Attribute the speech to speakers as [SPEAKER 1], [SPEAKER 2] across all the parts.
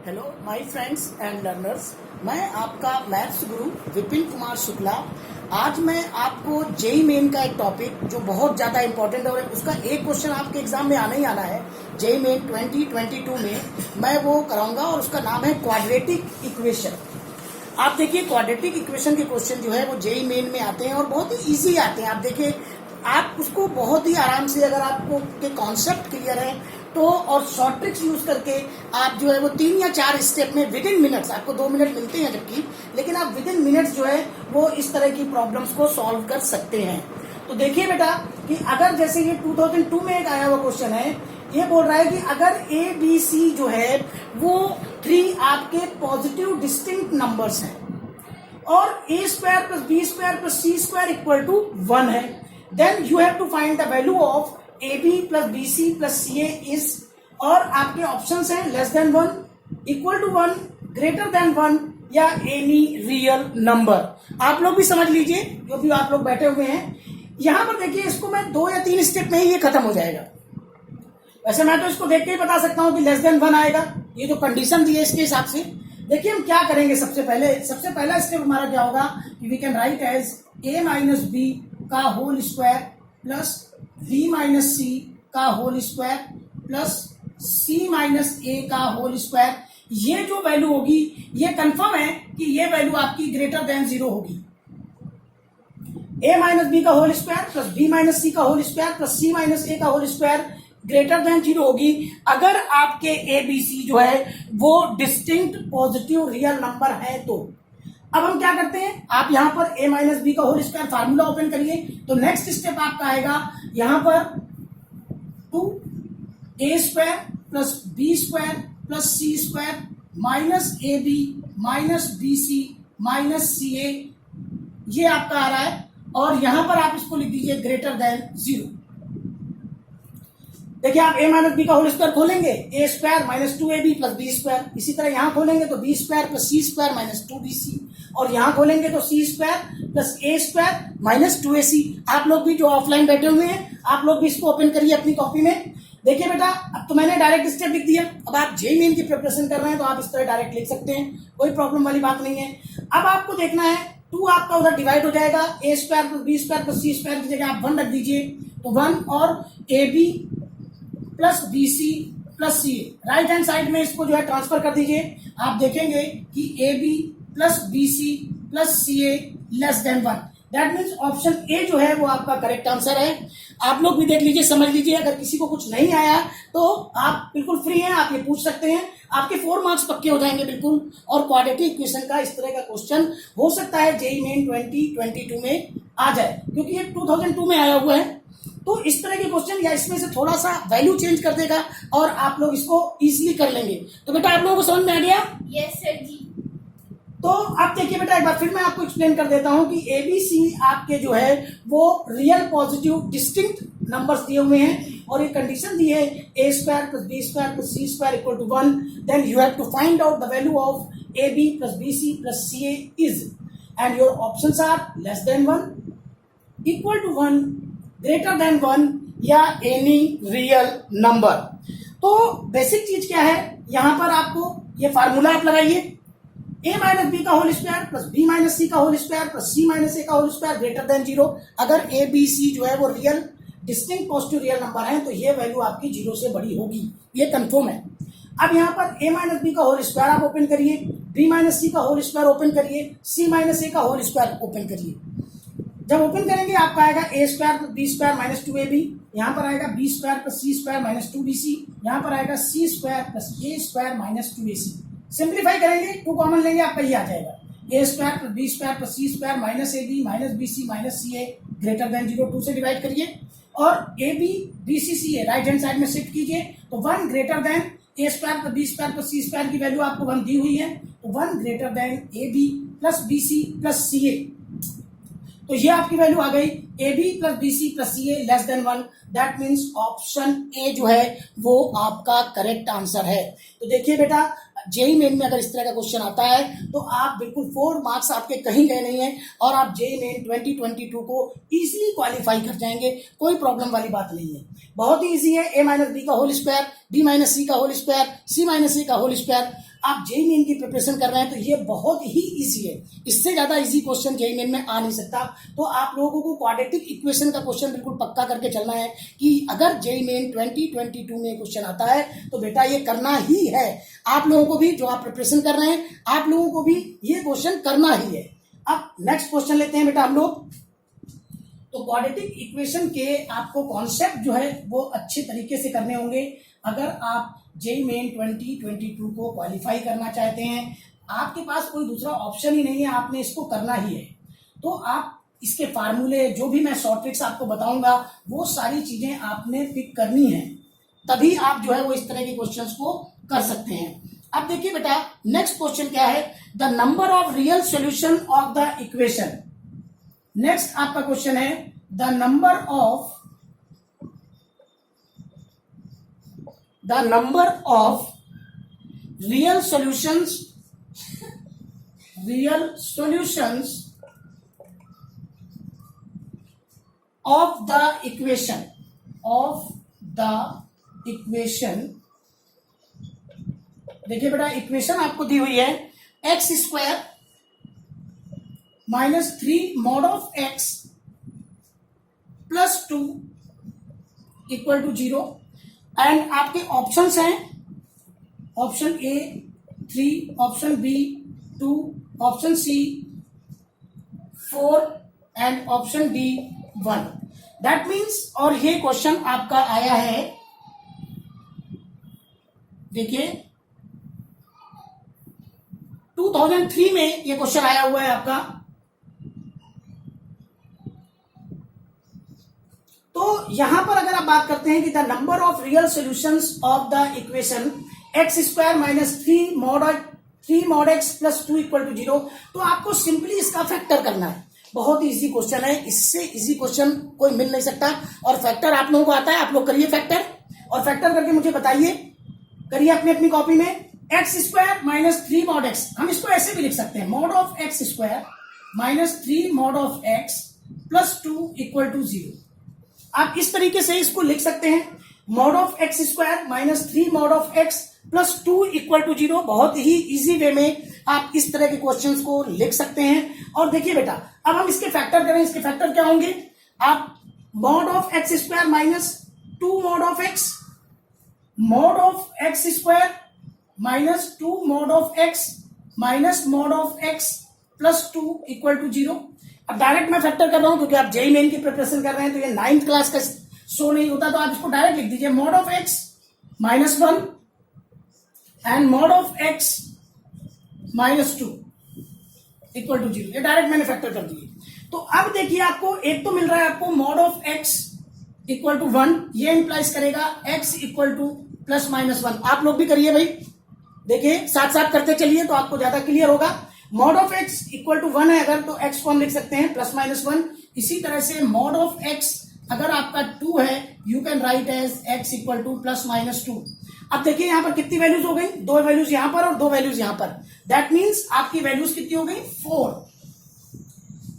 [SPEAKER 1] Hello my friends and learners, मैं आपका maths गुरु विपिन कुमार शुक्ला। आज मैं आपको जेई मेन का एक टॉपिक जो बहुत ज़्यादा इंपॉर्टेंट है और उसका एक क्वेश्चन आपके एग्जाम में आना ही आना है। जेई मेन 2022 में मैं वो कराऊंगा और उसका नाम है क्वाड्रेटिक इक्वेशन। आप देखिए, क्वाड्रेटिक इक्वेशन के क्वेश्चन जो है वो जेई मेन में आते हैं और बहुत ही ईजी आते हैं। आप देखिए, आप उसको बहुत ही आराम से, अगर आपको के कॉन्सेप्ट क्लियर है तो, और शॉर्ट ट्रिक्स यूज करके आप जो है वो 3 या 4 स्टेप में विद इन मिनट्स, आपको 2 मिनट मिलते हैं जबकि, लेकिन आप विद इन मिनट्स जो है वो इस तरह की प्रॉब्लम्स को सॉल्व कर सकते हैं। तो देखिए बेटा कि अगर जैसे ये 2002 में एक आया हुआ क्वेश्चन है, ये बोल रहा है कि अगर ए बी सी जो है वो 3 आपके पॉजिटिव डिस्टिंक्ट नंबर्स हैं और a square plus b square plus c square equal to 1 है, then you have to find the value of a b plus b c plus c a is, और आपके options हैं less than 1, equal to 1, greater than 1 या any real number. आप लोग भी समझ लीजिए, जो भी आप लोग बैठे हुए हैं। यहां पर देखिए, इसको मैं 2 या 3 स्टेप में ही ये खत्म हो जाएगा। वैसे मैं तो इसको देख के ही बता सकता हूं कि लेस देन 1 आएगा, ये जो कंडीशन दी है इसके हिसाब से। देखिए हम क्या करेंगे, सबसे पहला स्टेप हमारा क्या होगा कि we can write as a minus B का whole square plus v minus सी का whole square plus c minus ए का होल स्क्वायर। ये जो वैल्यू होगी, ये कंफर्म है कि ये वैल्यू आपकी ग्रेटर देन 0 होगी। a माइनस बी का whole square plus b minus सी का whole square plus c minus ए का होल स्क्वायर ग्रेटर देन 0 होगी अगर आपके ए बी सी जो है वो डिस्टिंक्ट पॉजिटिव रियल नंबर है। तो अब हम क्या करते हैं, आप यहां पर a माइनस बी का होल स्क्वायर फार्मूला ओपन करिए, तो नेक्स्ट स्टेप आपका आएगा यहां पर 2a square plus b square plus c square minus a b minus b c minus c a, ये आपका आ रहा है। और यहां पर आप इसको लिख दीजिए ग्रेटर देन 0। देखिए, आप a माइनस बी का होल स्क्वायर खोलेंगे, a square minus 2ab plus b square, इसी तरह यहां खोलेंगे तो b square plus c square minus 2bc, और यहां खोलेंगे तो c square plus a square minus 2ac। आप लोग भी जो ऑफलाइन बैठे हुए हैं, आप लोग भी इसको ओपन करिए अपनी कॉपी में। देखिए बेटा, अब तो मैंने डायरेक्ट स्टेप लिख दिया। अब आप जेईई मेन की प्रिपरेशन कर रहे हैं तो आप इस तरह डायरेक्ट लिख सकते हैं, कोई प्रॉब्लम वाली बात नहीं है। अब आपको देखना है 2 आपका उधर डिवाइड हो जाएगा, a square plus b square plus c square की जगह आप 1 रख दीजिए, तो 1 और ab plus b c plus c a, right hand side में इसको जो है ट्रांसफर कर दीजिए। आप देखेंगे कि a b plus b c plus c a less than 1, that means option A जो है वो आपका करेक्ट आंसर है। आप लोग भी देख लीजिए, समझ लीजिए। अगर किसी को कुछ नहीं आया तो आप बिल्कुल फ्री हैं, आप ये पूछ सकते हैं, आपके 4 मार्क्स पक्के हो जाएंगे बिल्कुल। और क्वाड्रेटिक इक्वेशन का इस तरह का क्वेश्चन हो सकता है जेईई मेन 2022 में आ जाए, क्योंकि ये 2002 में आया हुआ है। तो इस तरह के क्वेश्चन या इसमें से थोड़ा सा वैल्यू चेंज कर देगा और आप लोग इसको इजीली कर लेंगे। तो बेटा आप लोगों को समझ में आ गया?
[SPEAKER 2] यस सर जी।
[SPEAKER 1] तो अब देखिए बेटा, एक बार फिर मैं आपको एक्सप्लेन कर देता हूं कि एबीसी आपके जो है वो रियल पॉजिटिव डिस्टिंक्ट नंबर्स दिए हुए हैं और ये कंडीशन दी है a square plus b square plus c square equal to 1, then you have to find out the value of a b plus b c plus c a is, and your options are less than 1, equal to 1, greater than 1 या any real number. तो basic चीज क्या है, यहां पर आपको ये formula आप लगाइए, a माइनस बी का whole square plus B minus सी का whole square plus C minus ए का होल स्क्वायर ग्रेटर देन 0। अगर a b c जो है वो real distinct positive real number है तो ये वैल्यू आपकी 0 से बड़ी होगी, ये कंफर्म है। अब यहाँ पर a माइनस बी का होल स्क्वायर आप ओपन करिए, b माइनस सी का होल स्क्वायर ओपन करिए, c माइनस ए का होल स्क्वायर ओपन करिए। जब ओपन करेंगे आपका आएगा a square plus b square minus 2ab, यहाँ पर आएगा b square plus c square minus 2bc, यहाँ पर आएगा c square plus a square minus 2ac। Simplify करेंगे, 2 कॉमन लेंगे, आपका ये आ जाएगा a square plus b square plus c square minus ab minus bc minus ca greater than 0। 2 से डिवाइड करिए और ab bc ca right hand side में शिफ्ट कीजिए, तो 1 greater than a square plus b square plus c square की value आपको 1 दी हुई है, तो 1 greater than ab plus bc plus ca, तो ये आपकी वैल्यू आ गई a b plus b c plus c a less than 1, that means option A जो है वो आपका करेक्ट आंसर है। तो देखिए बेटा, जेईई मेन में अगर इस तरह का क्वेश्चन आता है तो आप बिल्कुल 4 मार्क्स आपके कहीं गए नहीं है और आप जेईई मेन 2022 को इजीली क्वालिफाई कर जाएंगे, कोई प्रॉब्लम वाली बात नहीं है, बहुत ही इजी है। a माइनस बी का होल स्क्वायर, b माइनस सी का होल स्क्वायर, c माइनस ए का होल स्क्वायर। आप जेईई मेन की प्रिपरेशन कर रहे हैं तो ये बहुत ही इजी है, इससे ज्यादा इजी क्वेश्चन जेईई मेन में आ नहीं सकता। तो आप लोगों को क्वाड्रेटिक इक्वेशन का क्वेश्चन बिल्कुल पक्का करके चलना है कि अगर जेईई मेन 2022 में क्वेश्चन आता है तो बेटा ये करना ही है। आप लोगों को भी, जो आप प्रिपरेशन कर रहे हैं, आप लोगों को भी ये क्वेश्चन करना ही है। अब नेक्स्ट क्वेश्चन लेते हैं बेटा हम लोग। तो क्वाड्रेटिक इक्वेशन के आपको कॉन्सेप्ट जो है वो अच्छे तरीके से करने होंगे अगर आप जेईई मेन 2022 को क्वालिफाई करना चाहते हैं। आपके पास कोई दूसरा ऑप्शन ही नहीं है, आपने इसको करना ही है। तो आप इसके फार्मूले, जो भी मैं शॉर्ट ट्रिक्स आपको बताऊंगा, वो सारी चीजें आपने पिक करनी है, तभी आप जो है वो इस तरह के क्वेश्चंस को कर सकते हैं। अब देखिए बेटा नेक्स्ट क्वेश्चन क्या है, the number of real solution of the equation. Next आपका क्वेश्चन है the number of real solutions of the equation. देखिए बेटा इक्वेशन आपको दी हुई है x square minus 3 mod of x plus 2 equal to 0 and आपके ऑप्शंस हैं option A 3, option B 2, option C 4 and option D 1। That means, और ये क्वेश्चन आपका आया है, देखिए 2003 में ये क्वेश्चन आया हुआ है आपका। तो यहां पर अगर आप बात करते हैं कि the number of real solutions of the equation x square minus 3 mod x plus 2 equal to 0, तो आपको सिंपली इसका फैक्टर करना है। बहुत ही इजी क्वेश्चन है, इससे इजी क्वेश्चन कोई मिल नहीं सकता। और फैक्टर आप लोगों को आता है, आप लोग करिए फैक्टर, और फैक्टर करके मुझे बताइए, करिए अपनी कॉपी में। X square minus 3 mod x, हम इसको ऐसे भी लिख सकते हैं, mod of x square minus 3 mod of x plus 2 equal to 0। आप इस तरीके से इसको लिख सकते हैं, mod of x square minus 3 mod of x plus 2 equal to 0। बहुत ही इजी वे में आप इस तरह के क्वेश्चंस को लिख सकते हैं। और देखिए बेटा अब हम इसके फैक्टर करें, इसके फैक्टर क्या होंगे, आप mod of x square minus 2 mod of x square minus 2 mod of x minus mod of x plus 2 equal to 0। अब डायरेक्ट मैं फैक्टर कर रहा हूं क्योंकि आप जेईई मेन की प्रिपरेशन कर रहे हैं, तो ये 9th क्लास का शो नहीं होता, तो आप इसको डायरेक्ट लिख दीजिए, mod of x minus 1 and mod of x minus 2 equal to 0। ये डायरेक्ट मैंने फैक्टर कर दिए। तो अब देखिए आपको एक तो मिल रहा है आपको mod of x equal to 1, ये इंप्लाइज करेगा x equal to plus minus 1। आप लोग भी करिए भाई, देखिए साथ साथ करते चलिए तो आपको ज्यादा क्लियर होगा। Mod of x equal to 1 है अगर, तो एक्स को हम लिख सकते हैं प्लस माइनस 1। इसी तरह से मॉड ऑफ एक्स अगर आपका 2 है, you can write as x equal to plus minus 2। अब देखिए यहां पर कितनी वैल्यूज हो गई, 2 वैल्यूज यहां पर और 2 वैल्यूज यहां पर। दैट मीन्स आपकी वैल्यूज कितनी हो गई, 4।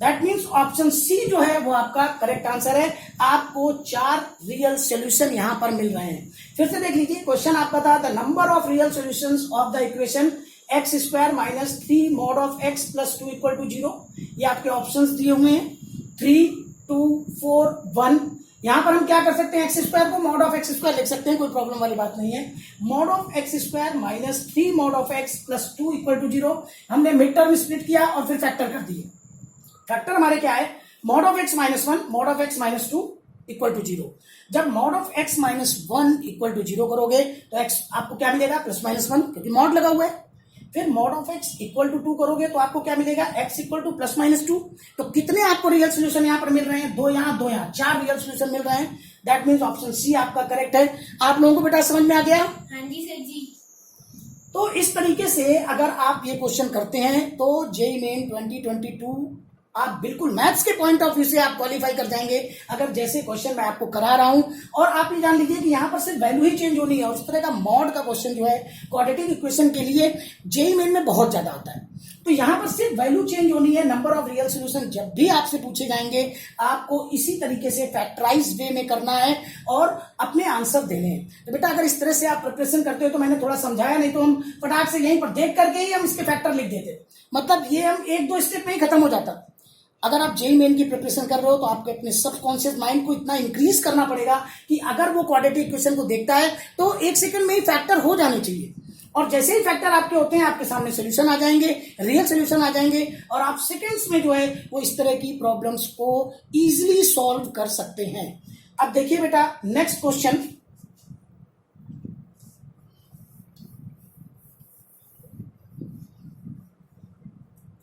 [SPEAKER 1] दैट मीन्स ऑप्शन सी जो है वो आपका करेक्ट आंसर है। आपको 4 रियल सोल्यूशन यहां पर मिल रहे हैं। फिर से देख लीजिए, क्वेश्चन आपका था the number of real solutions of the equation x square minus 3 mod of x plus 2 equal to 0। ये आपके ऑप्शंस दिए हुए हैं 3, 2, 4, 1। यहां पर हम क्या कर सकते हैं, एक्स स्क्वायर को मॉड ऑफ एक्स स्क्वायर लिख सकते हैं, कोई प्रॉब्लम वाली बात नहीं है। Mod of x square minus 3 mod of x plus 2 equal to 0। हमने मिड टर्म स्प्लिट किया और फिर फैक्टर कर दिए। फैक्टर हमारे क्या है, mod of x minus 1 mod of x minus 2 equal to 0। जब mod of x minus 1 equal to 0 करोगे तो एक्स आपको क्या मिलेगा, प्लस माइनस 1, क्योंकि मॉड लगा हुआ है। फिर mod of x equal to 2 करोगे तो आपको क्या मिलेगा, x equal to plus minus 2। तो कितने आपको रियल सोल्यूशन यहां पर मिल रहे हैं, 2 यहां 2 यहां, 4 रियल सोल्यूशन मिल रहे हैं। दैट मीन्स ऑप्शन सी आपका करेक्ट है। आप लोगों को बेटा समझ में आ गया?
[SPEAKER 2] हाँ जी सर जी।
[SPEAKER 1] तो इस तरीके से अगर आप ये क्वेश्चन करते हैं तो जेईई मेन 2022 आप बिल्कुल मैथ्स के पॉइंट ऑफ व्यू से आप क्वालिफाई कर जाएंगे, अगर जैसे क्वेश्चन मैं आपको करा रहा हूं। और आप ये जान लीजिए कि यहां पर सिर्फ वैल्यू ही चेंज होनी है, और इस तरह का मॉड का क्वेश्चन जो है क्वाड्रेटिक इक्वेशन के लिए जेईई मेन में बहुत ज्यादा आता है। तो यहां पर सिर्फ वैल्यू चेंज होनी है, नंबर ऑफ रियल सोल्यूशन जब भी आपसे पूछे जाएंगे आपको इसी तरीके से फैक्टराइज वे में करना है और अपने आंसर देने हैं। तो बेटा अगर इस तरह से आप प्रिपरेशन करते हो तो मैंने थोड़ा समझाया, नहीं तो हम फटाक से यहीं पर देख करके ही हम इसके फैक्टर लिख देते, मतलब ये हम 1-2 स्टेप में ही खत्म हो जाता। अगर आप जेईई मेन की प्रिपरेशन कर रहे हो तो आपको अपने सबकॉन्शियस माइंड को इतना इंक्रीज करना पड़ेगा कि अगर वो क्वाड्रेटिक इक्वेशन को देखता है तो 1 सेकंड में ही फैक्टर हो जाने चाहिए, और जैसे ही फैक्टर आपके होते हैं आपके सामने सोल्यूशन आ जाएंगे, रियल सोल्यूशन आ जाएंगे, और आप सेकंड्स में जो है वो इस तरह की प्रॉब्लम्स को इजीली सॉल्व कर सकते हैं। अब देखिए बेटा नेक्स्ट क्वेश्चन,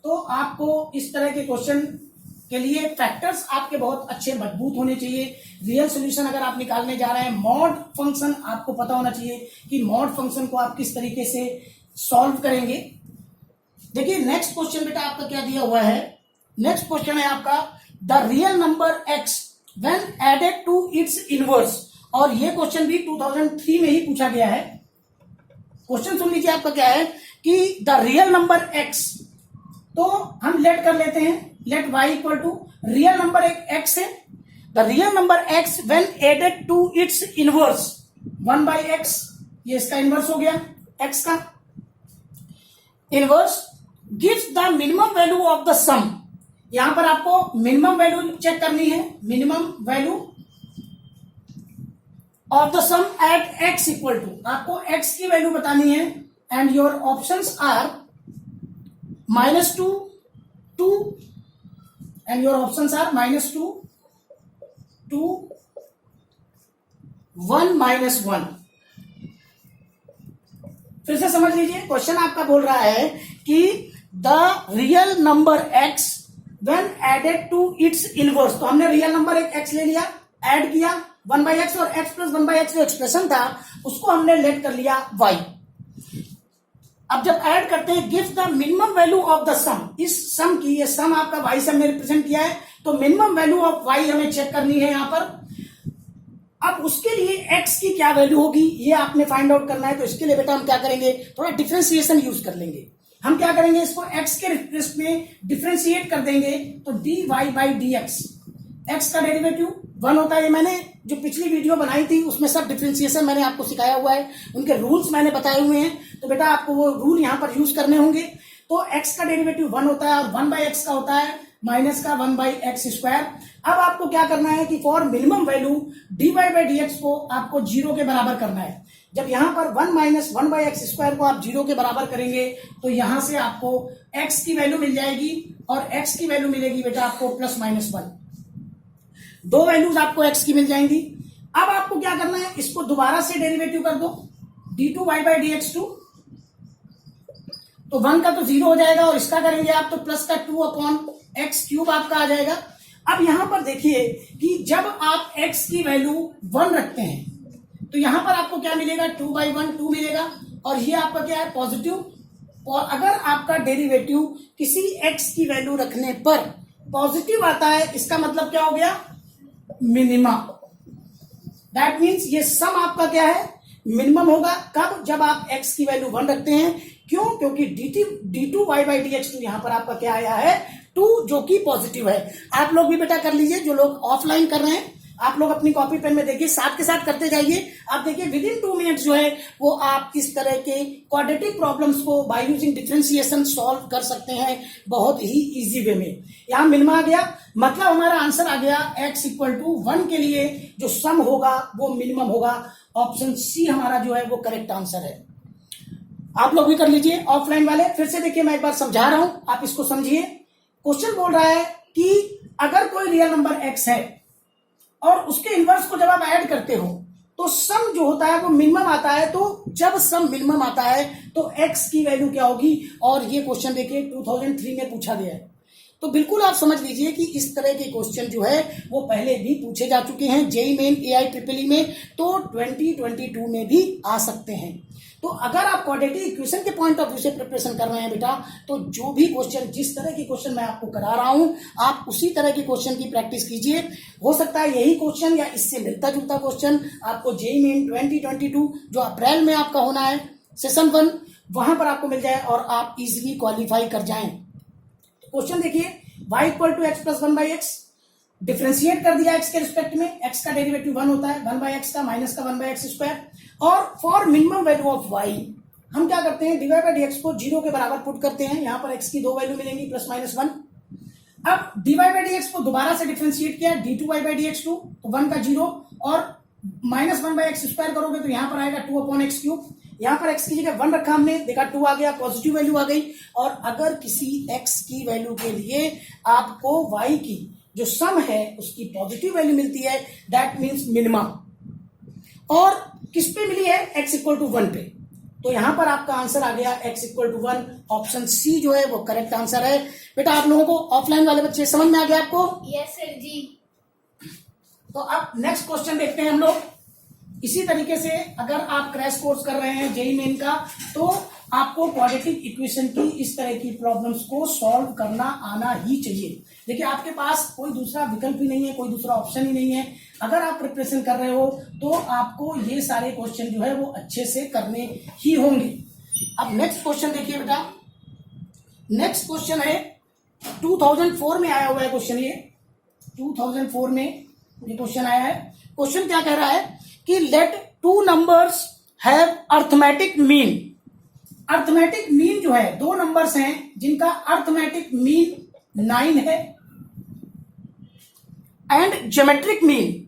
[SPEAKER 1] तो आपको इस तरह के क्वेश्चन के लिए फैक्टर्स आपके बहुत अच्छे मजबूत होने चाहिए। रियल सॉल्यूशन अगर आप निकालने जा रहे हैं, मॉड फंक्शन आपको पता होना चाहिए कि मॉड फंक्शन को आप किस तरीके से सॉल्व करेंगे। देखिए नेक्स्ट क्वेश्चन बेटा आपका क्या दिया हुआ है, नेक्स्ट क्वेश्चन है आपका the real number x when added to its inverse, और ये क्वेश्चन भी 2003 में ही पूछा गया है। क्वेश्चन सुन लीजिए आपका क्या है कि द रियल नंबर x, तो हम लेट कर लेते हैं, let y equal to real number एक x है, the real number x when added to its inverse 1/x, ये इसका इनवर्स हो गया x का inverse, gives the minimum value of the sum. यहां पर आपको मिनिमम वैल्यू चेक करनी है, minimum value of the sum at x equal to, आपको x की वैल्यू बतानी है, and your options are -2, 2, and your options are -2, 2, 1, -1। फिर से समझ लीजिए, क्वेश्चन आपका बोल रहा है कि the real number x when added to its inverse, तो हमने रियल नंबर एक x ले लिया, ऐड किया 1/x, और x + 1/x जो एक्सप्रेशन था उसको हमने लेट कर लिया y। अब जब ऐड करते हैं give the minimum value of the sum, इस सम की, ये सम आपका y से हमने रिप्रेजेंट किया है, तो मिनिमम वैल्यू ऑफ y हमें चेक करनी है यहां पर। अब उसके लिए x की क्या वैल्यू होगी ये आपने फाइंड आउट करना है, तो इसके लिए बेटा हम क्या करेंगे, थोड़ा डिफरेंशिएशन यूज कर लेंगे। हम क्या करेंगे, इसको x के रिस्पेक्ट में डिफरेंशिएट कर देंगे, तो dy/dx, x का डेरिवेटिव 1 होता है। ये मैंने जो पिछली वीडियो बनाई थी उसमें सब डिफरेंशिएशन मैंने आपको सिखाया हुआ है, उनके रूल्स मैंने बताए हुए हैं, तो बेटा आपको वो रूल यहां पर यूज करने होंगे। तो x का डेरिवेटिव 1 होता है और 1/x का होता है माइनस का 1/x²। अब आपको क्या करना है कि फॉर मिनिमम वैल्यू dy/dx को आपको 0 के बराबर करना है। जब यहां पर 1 - 1/x² को आप 0 के बराबर करेंगे तो यहां से आपको x की वैल्यू मिल जाएगी, और x की वैल्यू मिलेगी बेटा आपको +-1, 2 वैल्यूज आपको x की मिल जाएंगी। अब आपको क्या करना है, इसको दोबारा से डेरिवेटिव कर दो, d2y/dx2, तो 1 का तो 0 हो जाएगा, और इसका करेंगे आप तो प्लस का 2/x³ आपका आ जाएगा। अब यहां पर देखिए कि जब आप x की वैल्यू 1 रखते हैं तो यहां पर आपको क्या मिलेगा, 2/1 2 मिलेगा, और ये आपका क्या है, पॉजिटिव। और अगर आपका डेरिवेटिव किसी x की वैल्यू रखने पर पॉजिटिव आता है, इसका मतलब क्या हो गया, मिनिमा। दैट मीन्स ये सम आपका क्या है, मिनिमम होगा। कब, जब आप x की वैल्यू 1 रखते हैं। क्यों, क्योंकि d2y/dx2 यहां पर आपका क्या आया है, 2, जो कि पॉजिटिव है। आप लोग भी बेटा कर लीजिए, जो लोग ऑफलाइन कर रहे हैं आप लोग अपनी कॉपी पेन में देखिए, साथ के साथ करते जाइए। आप देखिए विद इन 2 मिनट्स जो है वो आप इस तरह के क्वाड्रेटिक प्रॉब्लम्स को बाय यूजिंग डिफरेंशिएशन सॉल्व कर सकते हैं बहुत ही इजी वे में। यहां मिनिमा आ गया, मतलब हमारा आंसर आ गया x = 1 के लिए जो सम होगा वो मिनिमम होगा। ऑप्शन सी हमारा जो है वो करेक्ट आंसर है। आप लोग भी कर लीजिए ऑफलाइन वाले। फिर से देखिए, मैं एक बार समझा रहा हूं, आप इसको समझिए। क्वेश्चन बोल रहा है कि अगर कोई रियल नंबर x है और उसके इनवर्स को जब आप ऐड करते हो तो सम जो होता है वो मिनिमम आता है। तो जब सम मिनिमम आता है तो x की वैल्यू क्या होगी, और ये क्वेश्चन देखिए 2003 में पूछा गया है। तो बिल्कुल आप समझ लीजिए कि इस तरह के क्वेश्चन जो है वो पहले भी पूछे जा चुके हैं जेईई मेन AI में, तो 2022 में भी आ सकते हैं। तो अगर आप क्वाड्रेटिक इक्वेशन के पॉइंट ऑफ व्यू से प्रिपरेशन कर रहे हैं बेटा, तो जो भी क्वेश्चन, जिस तरह के क्वेश्चन मैं आपको करा रहा हूं, आप उसी तरह के क्वेश्चन की प्रैक्टिस कीजिए। हो सकता है यही क्वेश्चन या इससे मिलता जुलता क्वेश्चन आपको जेईई मेन 2022 जो अप्रैल में आपका होना है सेशन 1, वहां पर आपको मिल जाए और आप इजीली क्वालिफाई कर जाएं। क्वेश्चन देखिए, y equal to x plus 1/x, differentiate कर दिया x के रिस्पेक्ट में, x का डेरिवेटिव 1 होता है, 1/x का माइनस का 1/x स्क्वायर, और for minimum value of y हम क्या करते हैं, dy बाई dx को 0 के बराबर पुट करते हैं। यहां पर x की दो वैल्यू मिलेंगी प्लस माइनस 1। अब dy बाई dx को दोबारा से डिफ्रेंशिएट किया, d2y बाई dx 2, तो 1 का 0 और माइनस 1/x स्क्वायर करोगे तो यहां पर आएगा 2/x क्यूब। यहां पर x की जगह 1 रखा हमने, देखा 2 आ गया, पॉजिटिव वैल्यू आ गई। और अगर किसी x की वैल्यू के लिए आपको y की जो सम है उसकी पॉजिटिव वैल्यू मिलती है, दैट मीन्स मिनिमम। और किस पे मिली है, x इक्वल टू 1 पे, तो यहां पर आपका आंसर आ गया x equal to 1। Option C जो है वो करेक्ट आंसर है। बेटा आप लोगों को ऑफलाइन वाले बच्चे समझ में आ गया आपको?
[SPEAKER 2] यस सर जी।
[SPEAKER 1] तो अब नेक्स्ट क्वेश्चन देखते हैं हम लोग। इसी तरीके से अगर आप क्रैश कोर्स कर रहे हैं जेईई मेन का, तो आपको क्वाड्रेटिक इक्वेशन की इस तरह की प्रॉब्लम्स को सॉल्व करना आना ही चाहिए। देखिए आपके पास कोई दूसरा विकल्प ही नहीं है, कोई दूसरा ऑप्शन ही नहीं है। अगर आप प्रिपरेशन कर रहे हो तो आपको ये सारे क्वेश्चन जो है वो अच्छे से करने ही होंगे। अब नेक्स्ट क्वेश्चन देखिए बेटा, नेक्स्ट क्वेश्चन है 2004 में आया हुआ है क्वेश्चन, ये 2004 में ये क्वेश्चन आया है। क्वेश्चन क्या कह रहा है कि let two numbers have arithmetic mean. Arithmetic mean जो है, दो नंबर्स हैं जिनका अर्थमेटिक मीन 9 है, and geometric mean,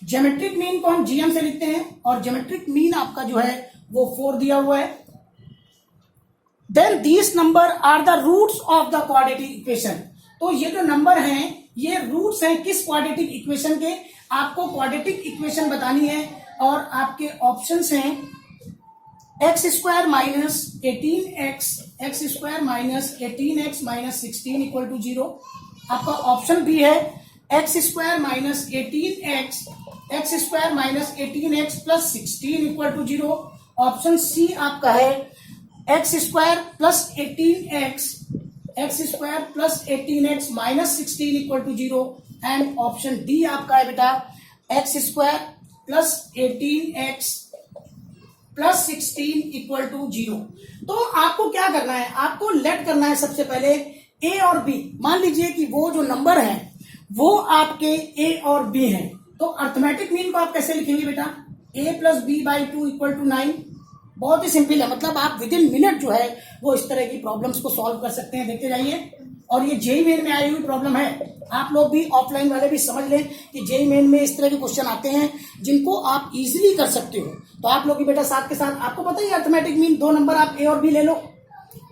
[SPEAKER 1] geometric mean को हम जीएम से लिखते हैं और ज्योमेट्रिक मीन आपका जो है वो 4 दिया हुआ है। Then these numbers are the roots of the quadratic equation. तो ये जो नंबर हैं ये रूट्स हैं किस क्वाड्रेटिक इक्वेशन के, आपको क्वाड्रेटिक इक्वेशन बतानी है। और आपके ऑप्शंस हैं x square minus 18x, x square minus 18x minus 16 equal to 0। आपका ऑप्शन भी है x square minus 18x, x square minus 18x plus 16 equal to 0। Option C आपका है x square plus 18x, x square plus 18x minus 16 equal to 0। And option D आपका है बेटा x square plus 18x plus 16 equal to 0। तो आपको क्या करना है, आपको लेट करना है सबसे पहले ए और बी। मान लीजिए कि वो जो नंबर है वो आपके ए और बी हैं, तो अर्थमेटिक मीन को आप कैसे लिखेंगे बेटा, a plus B by 2 equal to 9। बहुत ही सिंपल है, मतलब आप विद इन मिनट जो है वो इस तरह की प्रॉब्लम्स को सॉल्व कर सकते हैं। देखते जाइए। और ये जेईई मेन में आई हुई प्रॉब्लम है, आप लोग भी ऑफलाइन वाले भी समझ लें कि जेईई मेन में इस तरह के क्वेश्चन आते हैं जिनको आप इजीली कर सकते हो। तो आप लोग भी बेटा साथ के साथ, आपको पता ही अर्थमेटिक मीन दो नंबर आप ए और बी ले लो,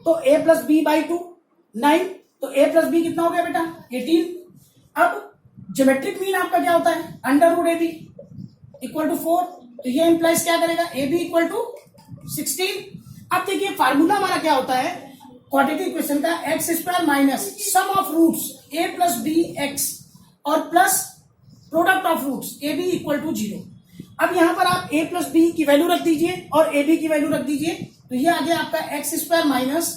[SPEAKER 1] तो a प्लस बी बाई 2 9, तो a प्लस बी कितना हो गया बेटा 18। अब ज्योमेट्रिक मीन आपका क्या होता है, under root A B equal to 4, तो ये इंप्लाइज क्या करेगा ए बी इक्वल टू 16। अब देखिए फार्मूला हमारा क्या होता है क्वाड्रेटिक इक्वेशन का, x square minus sum of roots A plus B x और plus product of roots A B equal to 0। अब यहां पर आप a प्लस बी की वैल्यू रख दीजिए और ए बी की वैल्यू रख दीजिए, तो ये आ गया आपका x square minus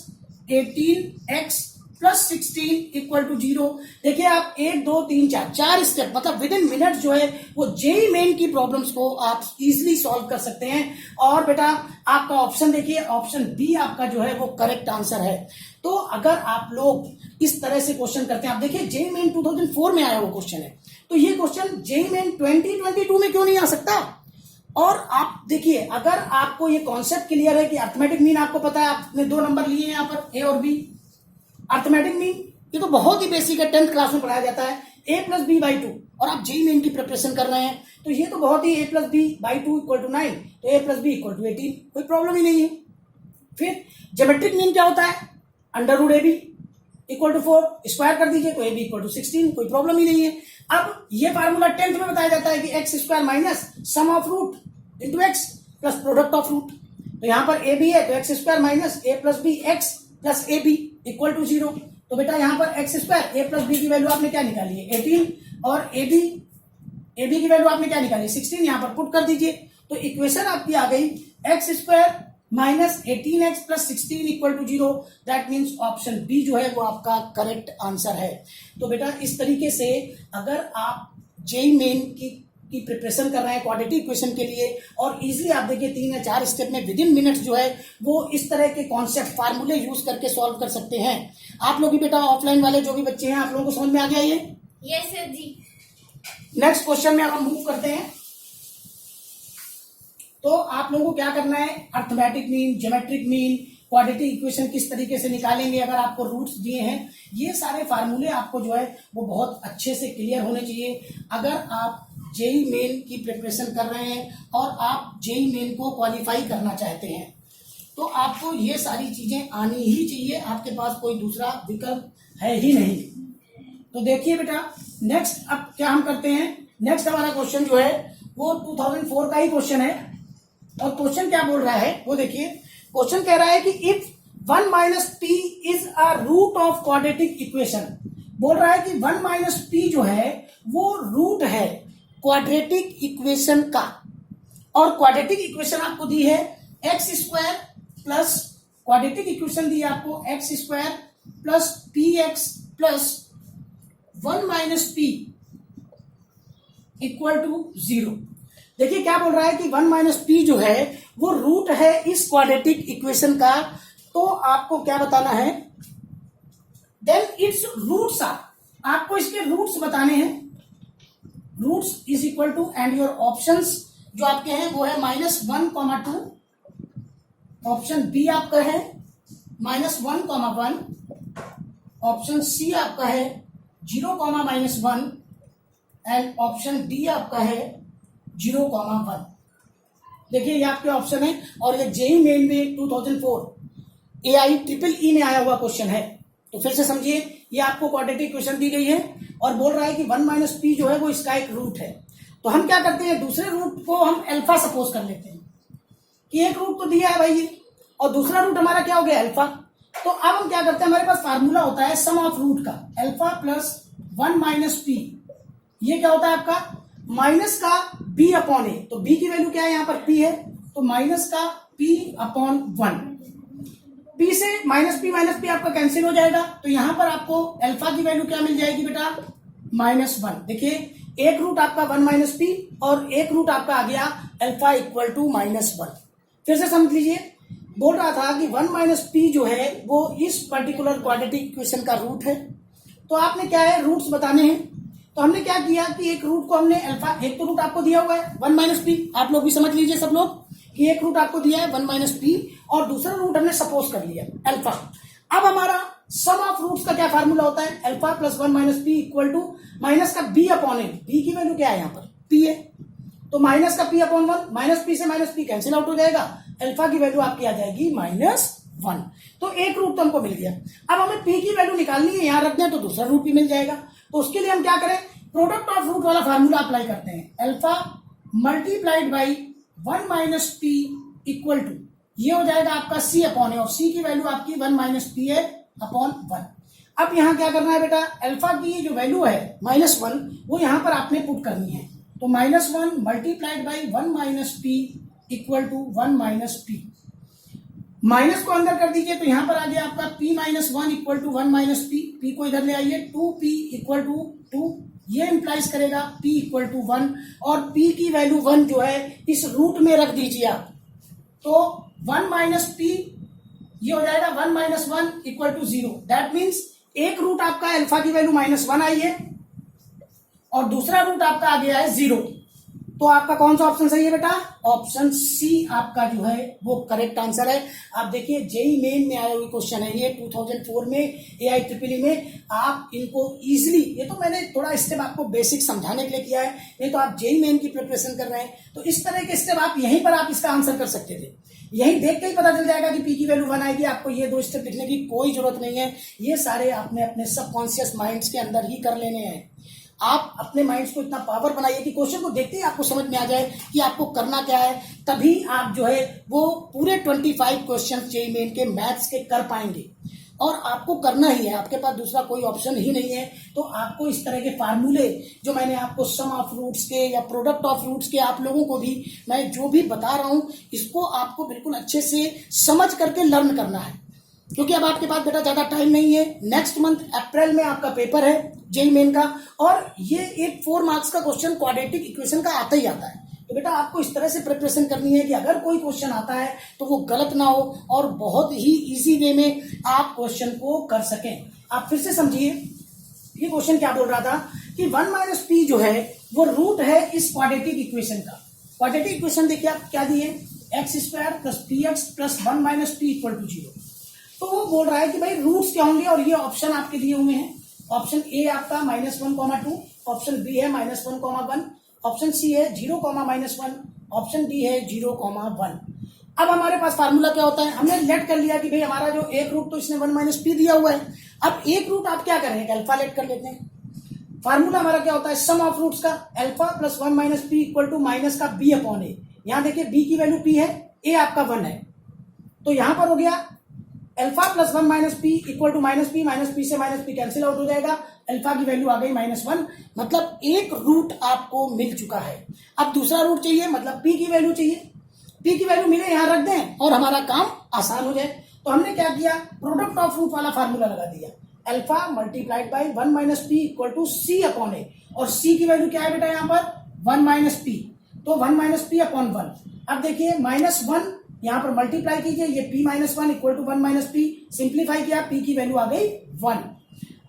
[SPEAKER 1] 18x plus 16 equal to 0। देखिए आप 1 2 3 4 स्टेप, मतलब विद इन मिनट जो है वो जेईई मेन की प्रॉब्लम्स को आप इजीली सॉल्व कर सकते हैं। और बेटा आपका ऑप्शन देखिए, ऑप्शन बी आपका जो है वो करेक्ट आंसर है। तो अगर आप लोग इस तरह से क्वेश्चन करते हैं, आप देखिए जेईई मेन 2004 में आया वो क्वेश्चन है, तो ये क्वेश्चन जेईई मेन 2022 में क्यों नहीं आ सकता। और आप देखिए अगर आपको ये कॉन्सेप्ट क्लियर है कि अर्थमेटिक मीन आपको पता है, आपने दो नंबर लिए हैं यहाँ पर ए और बी, अर्थमेटिक मीन ये तो बहुत ही बेसिक है, 10th क्लास में पढ़ाया जाता है, a प्लस बी बाई 2, और आप जेईई मेन की प्रिपरेशन कर रहे हैं तो ये तो बहुत ही a plus B by 2 equal to 9, तो a plus B equal to 18, कोई प्रॉब्लम ही नहीं है। फिर ज्योमेट्रिक मीन क्या होता है, under root A B equal to 4, square कर दीजिए तो ए बी इक्वल टू 16, कोई प्रॉब्लम ही नहीं है। अब ये फार्मूला 10th में बताया जाता है कि x square minus sum of root into x plus product of root, तो यहाँ पर ए बी है तो x square minus A plus B x plus A B equal to 0। तो बेटा यहाँ पर x square A plus B की वैल्यू आपने क्या निकाली है 18, और ए बी की वैल्यू आपने क्या निकाली 16, यहाँ पर पुट कर दीजिए, तो इक्वेशन आपकी आ गई x square minus 18x plus 16 equal to 0। That means option B जो है वो आपका करेक्ट आंसर है। तो बेटा इस तरीके से अगर आप जेईई मेन की की प्रिपरेशन कर रहे हैं क्वाड्रेटिक इक्वेशन के लिए, और इजीली आप देखिए 3 या 4 स्टेप में विद इन मिनट्स जो है वो इस तरह के कॉन्सेप्ट फार्मूले यूज करके सॉल्व कर सकते हैं। आप लोग भी बेटा ऑफलाइन वाले जो भी बच्चे हैं आप लोगों को समझ में आ गया ये?
[SPEAKER 2] यस सर जी।
[SPEAKER 1] नेक्स्ट क्वेश्चन में हम मूव करते हैं। तो आप लोगों को क्या करना है, arithmetic mean, geometric mean, quadratic equation किस तरीके से निकालेंगे, अगर आपको रूट्स दिए हैं, ये सारे फार्मूले आपको जो है वो बहुत अच्छे से क्लियर होने चाहिए। अगर आप जेई मेन की प्रिपरेशन कर रहे हैं और आप जेई मेन को क्वालिफाई करना चाहते हैं तो आपको ये सारी चीजें आनी ही चाहिए, आपके पास कोई दूसरा विकल्प है ही नहीं। तो देखिए बेटा नेक्स्ट अब क्या हम करते हैं, नेक्स्ट हमारा क्वेश्चन जो है वो 2004 का ही क्वेश्चन है। और क्वेश्चन क्या बोल रहा है वो देखिए, क्वेश्चन कह रहा है कि if 1 minus P is a root of quadratic equation, बोल रहा है कि 1 माइनस पी जो है वो रूट है क्वाड्रेटिक इक्वेशन का, और क्वाड्रेटिक इक्वेशन आपको दी है x square plus, quadratic equation दी है आपको x square plus P x plus 1 minus P equal to 0। देखिए क्या बोल रहा है कि 1 माइनस पी जो है वो रूट है इस क्वाड्रेटिक इक्वेशन का, तो आपको क्या बताना है, देन इट्स रूट्स आर, आपको इसके रूट्स बताने हैं। Roots is equal to and your options जो आपके हैं वो है -1, 2, ऑप्शन बी आपका है -1, 1, ऑप्शन सी आपका है 0, -1 एंड ऑप्शन डी आपका है 0, 1। देखिए ये आपके ऑप्शन है, और ये जेई मेन में 2004 AIEEE में आया हुआ क्वेश्चन है। तो फिर से समझिए, ये आपको क्वाड्रेटिक इक्वेशन दी गई है और बोल रहा है कि 1 माइनस पी जो है वो इसका एक रूट है। तो हम क्या करते हैं, दूसरे रूट को हम अल्फा सपोज कर लेते हैं कि एक रूट तो दिया है भाई ये, और दूसरा रूट हमारा क्या हो गया अल्फा। तो अब हम क्या करते हैं, हमारे पास फार्मूला होता है सम ऑफ रूट का, अल्फा प्लस 1 माइनस पी, ये क्या होता है आपका माइनस का b अपॉन ए, तो b की वैल्यू क्या है यहाँ पर p है, तो माइनस का p अपॉन 1, p से माइनस p आपका कैंसिल हो जाएगा, तो यहां पर आपको अल्फा की वैल्यू क्या मिल जाएगी बेटा -1। देखिए एक रूट आपका 1 माइनस पी और एक रूट आपका आ गया अल्फा इक्वल टू -1। फिर से समझ लीजिए, बोल रहा था कि 1 माइनस पी जो है वो इस पर्टिकुलर क्वाड्रेटिक इक्वेशन का रूट है। तो आपने क्या है रूट्स बताने हैं, तो हमने क्या किया कि एक रूट को हमने अल्फा, एक तो रूट आपको दिया हुआ है 1 माइनस पी, आप लोग भी समझ लीजिए सब लोग कि एक रूट आपको दिया है 1 माइनस पी और दूसरा रूट हमने सपोज कर लिया अल्फा। अब हमारा सम ऑफ रूट्स का क्या फार्मूला होता है, alpha plus 1 minus P equal to minus का बी अपॉन ए, बी की वैल्यू क्या है यहाँ पर पी है, तो माइनस का पी अपॉन 1, माइनस पी से माइनस पी कैंसिल आउट हो जाएगा, अल्फा की वैल्यू आपकी आ जाएगी -1। तो एक रूट तो हमको मिल गया। अब हमें पी की वैल्यू निकालनी है, यहां रख दें तो दूसरा रूट भी मिल जाएगा। तो उसके लिए हम क्या करें, प्रोडक्ट ऑफ रूट वाला फार्मूला अप्लाई करते हैं, alpha multiplied by 1 minus P equal to, ये हो जाएगा आपका सी अपॉन ए, और सी की वैल्यू आपकी 1 माइनस पी है अपॉन 1। अब यहां क्या करना है बेटा, अल्फा की जो वैल्यू है -1 वो यहां पर आपने पुट करनी है, तो -1 multiplied by 1 minus P equal to 1 minus P, minus को अंदर कर दीजिए तो यहां पर आ गया आपका p minus 1 equal to 1 minus P, P को इधर ले आइए 2p इक्वल टू 2, ये इंप्लाइज करेगा p इक्वल टू 1, और p की वैल्यू 1 जो है इस रूट में रख दीजिए आप, तो 1 माइनस पी ये हो जाएगा 1 minus 1 equal to 0। That means एक रूट आपका अल्फा की वैल्यू -1 आई है और दूसरा रूट आपका आ गया है 0। तो आपका कौन सा ऑप्शन सही है बेटा, ऑप्शन सी आपका जो है वो करेक्ट आंसर है। आप देखिए जेई मेन में आए हुए क्वेश्चन है ये 2004 में AIEEE में, आप इनको इजीली, ये तो मैंने थोड़ा स्टेप आपको बेसिक समझाने के लिए किया है, नहीं तो आप जेई मेन की प्रिपरेशन कर रहे हैं तो इस तरह के स्टेप आप यहीं पर आप इसका आंसर कर सकते थे, यही देख के ही पता चल जाएगा कि पी की वैल्यू 1 आएगी, आपको ये 2 स्टेप लिखने की कोई जरूरत नहीं है, ये सारे आपने अपने सबकॉन्शियस माइंड्स के अंदर ही कर लेने हैं। आप अपने माइंड्स को इतना पावर बनाइए कि क्वेश्चन को देखते ही आपको समझ में आ जाए कि आपको करना क्या है, तभी आप जो है वो पूरे 25 क्वेश्चन जेईई मेन के मैथ्स के कर पाएंगे, और आपको करना ही है, आपके पास दूसरा कोई ऑप्शन ही नहीं है। तो आपको इस तरह के फार्मूले जो मैंने आपको सम ऑफ रूट्स के या प्रोडक्ट ऑफ रूट्स के, आप लोगों को भी मैं जो भी बता रहा हूं इसको आपको बिल्कुल अच्छे से समझ करके लर्न करना है। क्योंकि अब आपके पास बेटा ज्यादा टाइम नहीं है। नेक्स्ट मंथ अप्रैल में आपका पेपर है जेईई मेन का, और ये एक 4 मार्क्स का क्वेश्चन क्वाड्रेटिक इक्वेशन का आता ही आता है। तो बेटा आपको इस तरह से प्रिपरेशन करनी है कि अगर कोई क्वेश्चन आता है तो वो गलत ना हो और बहुत ही इजी वे में आप क्वेश्चन को कर सकें। आप फिर से समझिए, ये क्वेश्चन क्या बोल रहा था कि 1 माइनस पी जो है वो रूट है इस क्वाड्रेटिक इक्वेशन का। क्वाड्रेटिक इक्वेशन देखिए आप क्या दिए, x square plus P x plus 1 minus P equal to 0। तो वो बोल रहा है कि भाई रूट्स क्या होंगे, और ये ऑप्शन आपके दिए हुए हैं। ऑप्शन ए आपका -1, 2, ऑप्शन बी है -1, 1, ऑप्शन सी है 0, -1, ऑप्शन डी है 0, 1। अब हमारे पास फार्मूला क्या होता है, हमने लेट कर लिया कि भाई हमारा जो एक रूट तो इसने 1 माइनस पी दिया हुआ है। अब एक रूट आप क्या करेंगे, अल्फा लेट कर लेते हैं। फार्मूला हमारा क्या होता है, सम ऑफ रूट्स का, alpha plus 1 minus P equal to minus का बी अपॉन ए। यहां देखिए बी की वैल्यू पी है, ए आपका 1 है, तो यहां पर हो गया alpha plus 1 minus P equal to minus P से माइनस पी कैंसिल आउट हो जाएगा, अल्फा की वैल्यू आ गई -1। मतलब एक रूट आपको मिल चुका है। अब दूसरा रूट चाहिए, मतलब पी की वैल्यू चाहिए। पी की वैल्यू मिले यहां रख दें और हमारा काम आसान हो जाए। तो हमने क्या किया, प्रोडक्ट ऑफ रूट वाला फार्मूला लगा दिया, alpha multiplied by 1 minus P equal to C upon A, और सी की वैल्यू क्या है बेटा यहाँ पर 1 माइनस पी, तो 1 माइनस पी अपॉन 1। अब देखिए -1 यहां पर मल्टीप्लाई कीजिए, ये p -1 equal to 1 minus P, simplify किया, p की वैल्यू आ गई 1।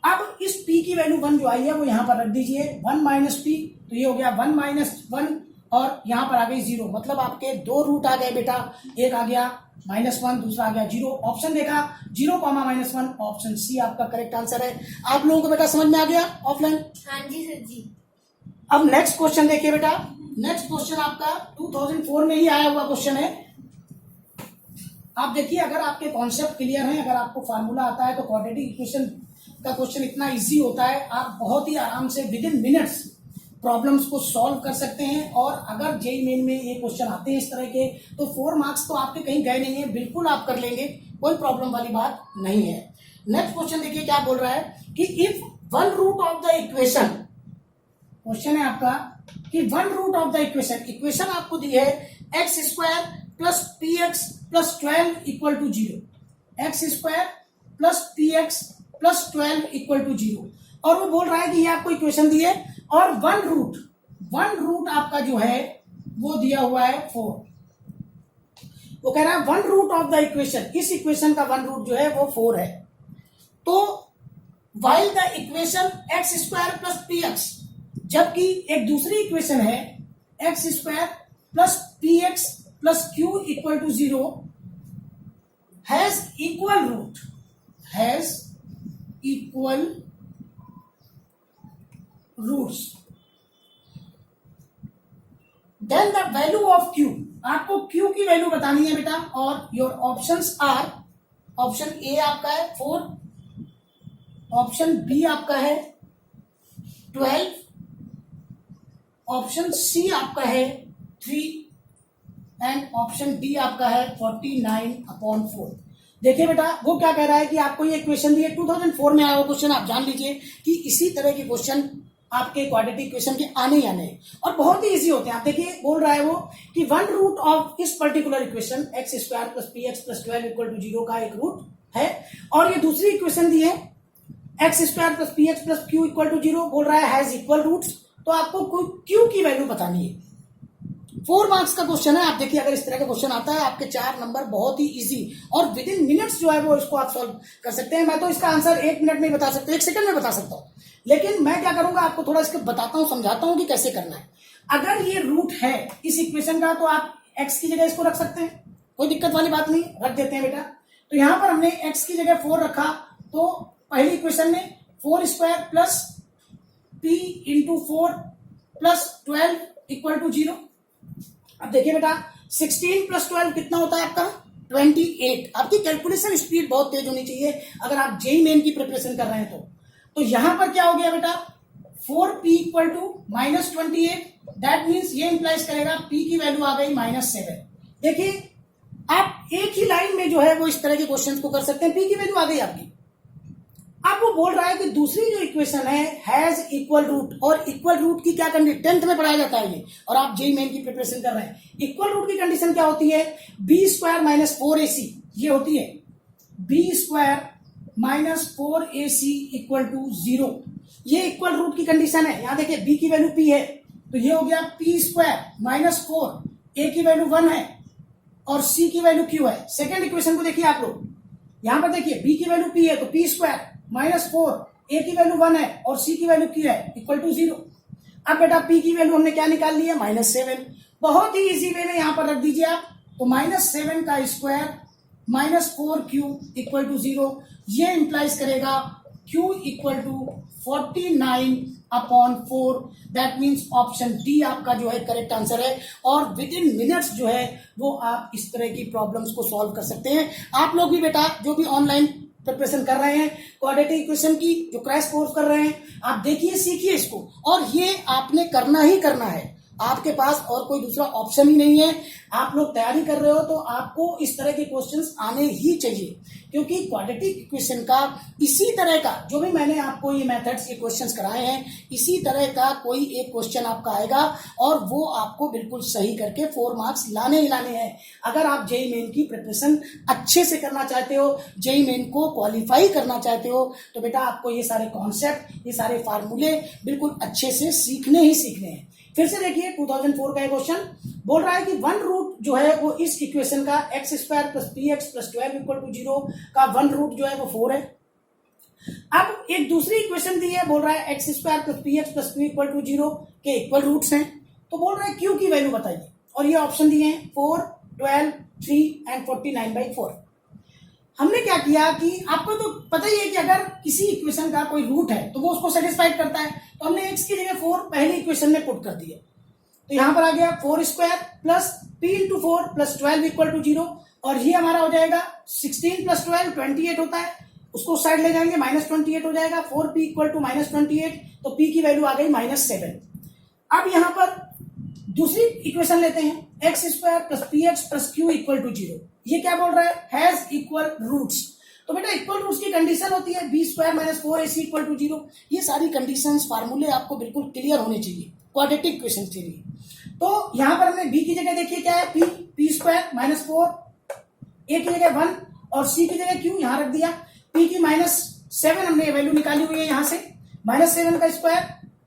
[SPEAKER 1] अब इस p की वैल्यू 1 जो आई है वो यहां पर रख दीजिए, 1 माइनस पी, तो ये हो गया 1 माइनस 1 और यहां पर आ गई 0। मतलब आपके 2 रूट आ गए बेटा, एक आ गया -1, दूसरा आ गया 0। ऑप्शन देखा 0, -1, ऑप्शन सी आपका करेक्ट आंसर है। आप लोगों को बेटा समझ में आ गया ऑफलाइन?
[SPEAKER 2] हाँ जी सर जी।
[SPEAKER 1] अब नेक्स्ट क्वेश्चन देखिए बेटा, नेक्स्ट क्वेश्चन आपका 2004 में ही आया हुआ क्वेश्चन है। आप देखिए, अगर आपके कॉन्सेप्ट क्लियर हैं, अगर आपको फार्मूला आता है, तो क्वाड्रेटिक इक्वेशन का क्वेश्चन इतना इजी होता है, आप बहुत ही आराम से विद इन मिनट्स प्रॉब्लम्स को सॉल्व कर सकते हैं। और अगर जेईई मेन में ये क्वेश्चन आते हैं इस तरह के, तो 4 मार्क्स तो आपके कहीं गए नहीं है, बिल्कुल आप कर लेंगे, कोई प्रॉब्लम वाली बात नहीं है। नेक्स्ट क्वेश्चन देखिए क्या बोल रहा है कि if 1 root of the equation, question है आपका कि 1 root of the equation, equation आपको दी है x square plus P x plus 12 equal to 0, x square plus P x plus 12 equal to 0, और वो बोल रहा है कि ये आपको इक्वेशन दी है और 1 रूट आपका जो है वो दिया हुआ है 4। वो कह रहा है 1 रूट ऑफ द इक्वेशन, इस इक्वेशन का 1 रूट जो है वो 4 है। तो while the equation x square plus P x, जबकि एक दूसरी इक्वेशन है x square plus P x plus Q equal to 0 has equal root, has equal roots, then the value of Q, आपको क्यू की वैल्यू बतानी है बेटा। और your options are, option A आपका है 4, ऑप्शन बी आपका है 12, ऑप्शन सी आपका है 3 एंड ऑप्शन डी आपका है 49/4। देखिए बेटा, वो क्या कह रहा है कि आपको ये इक्वेशन दी है, 2004 में आया हुआ क्वेश्चन, आप जान लीजिए कि इसी तरह के क्वेश्चन आपके क्वाड्रेटिक इक्वेशन के आने ही आने हैं और बहुत ही इजी होते हैं। आप देखिए बोल रहा है वो कि 1 रूट ऑफ इस particular equation x square plus P x plus 12 equal to 0 का एक रूट है, और ये दूसरी इक्वेशन दी है x square plus P x plus Q equal to 0, बोल रहा है हैज इक्वल रूट्स। तो आपको क्यू की वैल्यू बतानी है। 4 मार्क्स का क्वेश्चन है। आप देखिए, अगर इस तरह का क्वेश्चन आता है आपके 4 नंबर बहुत ही इजी और विद इन मिनट्स जो है वो इसको आप सॉल्व कर सकते हैं। मैं तो इसका आंसर 1 मिनट में बता सकता हूँ, 1 सेकंड में बता सकता हूँ, लेकिन मैं क्या करूंगा, आपको थोड़ा इसको बताता हूँ, समझाता हूँ कि कैसे करना है। अगर ये रूट है इस इक्वेशन का, तो आप एक्स की जगह इसको रख सकते हैं, कोई दिक्कत वाली बात नहीं, रख देते हैं बेटा। तो यहां पर हमने एक्स की जगह 4 रखा, तो पहली इक्वेशन में 4 square plus P into 4 plus 12 equal to 0। अब देखिए बेटा, 16 प्लस 12 कितना होता है आपका 28। आपकी कैलकुलेशन स्पीड बहुत तेज होनी चाहिए अगर आप जेईई मेन की प्रिपरेशन कर रहे हैं तो यहां पर क्या हो गया बेटा, 4p equal to -28, that means ये इंप्लाइज करेगा p की वैल्यू आ गई -7। देखिए, आप एक ही लाइन में जो है वो इस तरह के क्वेश्चंस को कर सकते हैं। p की वैल्यू आ गई आपकी। अब वो बोल रहा है कि दूसरी जो इक्वेशन है हैज इक्वल रूट, और इक्वल रूट की क्या कंडीशन 10th में पढ़ाया जाता है ये, और आप जेईई मेन की प्रिपरेशन कर रहे हैं। इक्वल रूट की कंडीशन क्या होती है, b² - 4ac ये होती है। B square minus 4ac equal to 0। ये इक्वल रूट की कंडीशन है। यहां देखिए b की वैल्यू p है तो ये हो गया p स्क्वायर माइनस 4, a की वैल्यू 1 है और c की वैल्यू q है। सेकेंड इक्वेशन को देखिए आप लोग, यहां पर देखिए b की वैल्यू p है तो p स्क्वायर माइनस 4, a की वैल्यू 1 है और c की वैल्यू q है इक्वल टू 0। अब बेटा p की वैल्यू हमने क्या निकाल ली है, -7। बहुत ही इजी वे में यहां पर रख दीजिए आप, तो -7 का स्क्वायर -4q इक्वल टू 0। ये इंप्लाइज करेगा q equal to 49/4। That means option D आपका जो है करेक्ट आंसर है। और विद इन मिनट्स जो है वो आप इस तरह की प्रॉब्लम्स को सॉल्व कर सकते हैं। आप लोग भी बेटा जो भी ऑनलाइन प्रिपरेशन कर रहे हैं क्वाड्रेटिक इक्वेशन की, जो क्रैश कोर्स कर रहे हैं, आप देखिए सीखिए इसको, और ये आपने करना ही करना है। आपके पास और कोई दूसरा ऑप्शन ही नहीं है। आप लोग तैयारी कर रहे हो तो आपको इस तरह के क्वेश्चंस आने ही चाहिए, क्योंकि क्वाड्रेटिक इक्वेशन का इसी तरह का जो भी मैंने आपको ये मेथड्स ये क्वेश्चंस कराए हैं, इसी तरह का कोई एक क्वेश्चन आपका आएगा और वो आपको बिल्कुल सही करके 4 मार्क्स लाने ही लाने हैं। अगर आप जेईई मेन की प्रिपरेशन अच्छे से करना चाहते हो, जेईई मेन को क्वालिफाई करना चाहते हो, तो बेटा आपको ये सारे कॉन्सेप्ट, ये सारे फार्मूले बिल्कुल अच्छे से सीखने ही सीखने हैं। फिर से देखिए 2004 का क्वेश्चन बोल रहा है कि 1 रूट जो है वो इस इक्वेशन का x square plus P x plus 12 equal to 0 का 1 रूट जो है वो 4 है। अब एक दूसरी इक्वेशन दी है, बोल रहा है x square plus P x plus 2 equal to 0 के इक्वल रूट्स हैं। तो बोल रहा है q की वैल्यू बताइए, और ये ऑप्शन दिए हैं 4, 12, 3 एंड 49/4। हमने क्या किया कि आपको तो पता ही है कि अगर किसी इक्वेशन का कोई रूट है तो वो उसको सेटिस्फाइड करता है, तो हमने x की जगह 4 पहली इक्वेशन में पुट कर दिया। तो यहां पर आ गया 4 square plus p into 4 plus 12 equal to 0, और ये हमारा हो जाएगा 16 प्लस 12 28 होता है, उसको साइड ले जाएंगे -28 हो जाएगा। 4p इक्वल टू -28, तो p की वैल्यू आ गई -7। अब यहां पर दूसरी इक्वेशन लेते हैं, x square plus P x plus Q equal to 0। ये क्या बोल रहा है, हैज इक्वल रूट्स। तो बेटा इक्वल रूट्स की कंडीशन होती है b square minus 4ac equal to 0। ये सारी कंडीशंस फार्मूले आपको बिल्कुल क्लियर होने चाहिए क्वाड्रेटिक इक्वेशन के लिए। तो यहां पर हमने b की जगह देखिए क्या है, p स्क्वायर माइनस 4, a की जगह 1 और c की जगह q यहां रख दिया। p की -7 हमने वैल्यू निकाली हुई है यहां से, -7 का स्क्वायर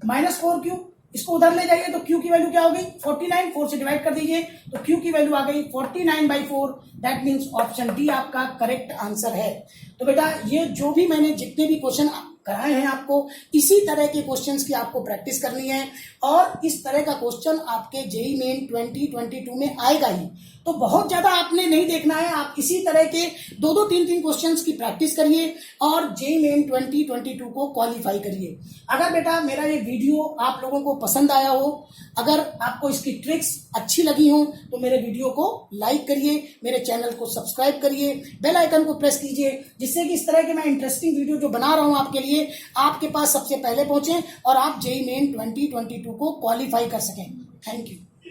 [SPEAKER 1] -4q, इसको उधर ले जाइए तो q की वैल्यू क्या हो गई 49, 4 से डिवाइड कर दीजिए तो q की वैल्यू आ गई 49/4। दैट मीन्स ऑप्शन डी आपका करेक्ट आंसर है। तो बेटा ये जो भी मैंने जितने भी क्वेश्चन कराए हैं आपको, इसी तरह के क्वेश्चंस की आपको प्रैक्टिस करनी है, और इस तरह का क्वेश्चन आपके जेईई मेन 2022 में आएगा ही। तो बहुत ज्यादा आपने नहीं देखना है, आप इसी तरह के 2-2, 3-3 क्वेश्चंस की प्रैक्टिस करिए और जेईई मेन 2022 को क्वालिफाई करिए। अगर बेटा मेरा ये वीडियो आप लोगों को पसंद आया हो, अगर आपको इसकी ट्रिक्स अच्छी लगी हो, तो मेरे वीडियो को लाइक करिए, मेरे चैनल को सब्सक्राइब करिए, बेल आइकन को प्रेस कीजिए, जिससे कि इस तरह के मैं इंटरेस्टिंग वीडियो जो बना रहा हूं आपके लिए आपके पास सबसे पहले पहुंचे और आप जेईई मेन 2022 को क्वालिफाई कर सकें। Thank you.